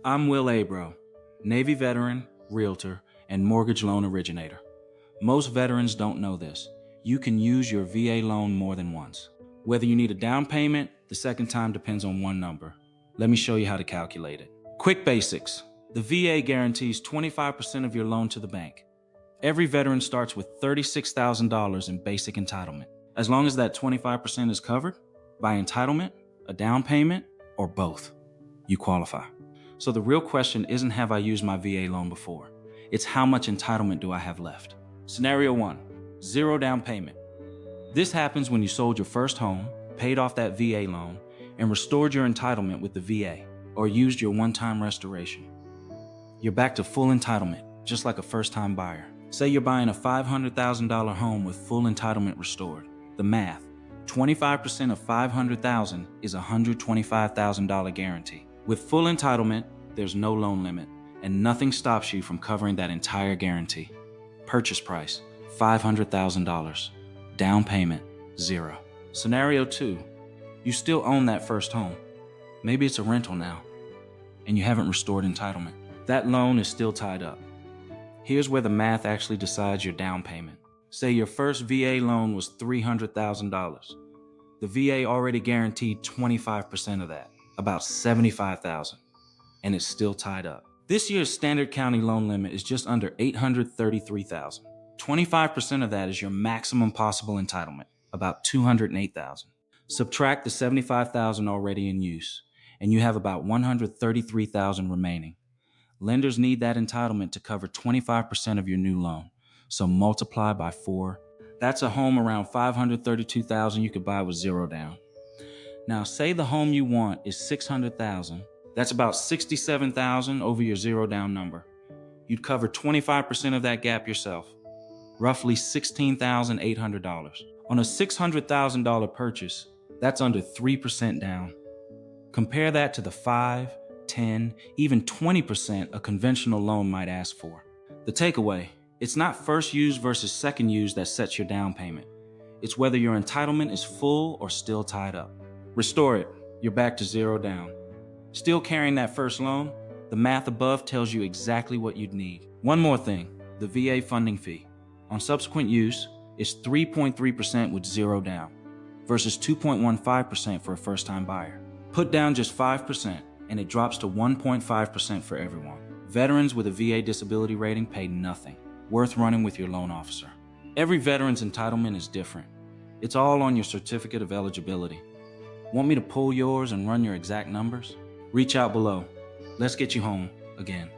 I'm Will Abro, Navy veteran, Realtor, and mortgage loan originator. Most veterans don't know this. You can use your VA loan more than once. Whether you need a down payment, the second time depends on one number. Let me show you how to calculate it. Quick basics. The VA guarantees 25% of your loan to the bank. Every veteran starts with $36,000 in basic entitlement. As long as that 25% is covered by entitlement, a down payment, or both, you qualify. So the real question isn't have I used my VA loan before? It's how much entitlement do I have left? Scenario 1, 0 down payment. This happens when you sold your first home, paid off that VA loan, and restored your entitlement with the VA, or used your one-time restoration. You're back to full entitlement, just like a first-time buyer. Say you're buying a $500,000 home with full entitlement restored. The math, 25% of $500,000 is a $125,000 guarantee. With full entitlement, there's no loan limit, and nothing stops you from covering that entire guarantee. Purchase price, $500,000. Down payment, 0. Scenario 2, you still own that first home. Maybe it's a rental now, and you haven't restored entitlement. That loan is still tied up. Here's where the math actually decides your down payment. Say your first VA loan was $300,000. The VA already guaranteed 25% of that, about $75,000, and it's still tied up. This year's standard county loan limit is just under $833,000. 25% of that is your maximum possible entitlement, about $208,000. Subtract the $75,000 already in use, and you have about $133,000 remaining. Lenders need that entitlement to cover 25% of your new loan, so multiply by 4. That's a home around $532,000 you could buy with 0 down. Now, say the home you want is $600,000. That's about $67,000 over your 0 down number. You'd cover 25% of that gap yourself, roughly $16,800. On a $600,000 purchase, that's under 3% down. Compare that to the 5, 10, even 20% a conventional loan might ask for. The takeaway, it's not first use versus second use that sets your down payment. It's whether your entitlement is full or still tied up. Restore it, you're back to 0 down. Still carrying that first loan? The math above tells you exactly what you'd need. One more thing, the VA funding fee. On subsequent use, it's 3.3% with 0 down versus 2.15% for a first-time buyer. Put down just 5% and it drops to 1.5% for everyone. Veterans with a VA disability rating pay nothing. Worth running with your loan officer. Every veteran's entitlement is different. It's all on your Certificate of Eligibility. Want me to pull yours and run your exact numbers? Reach out below. Let's get you home again.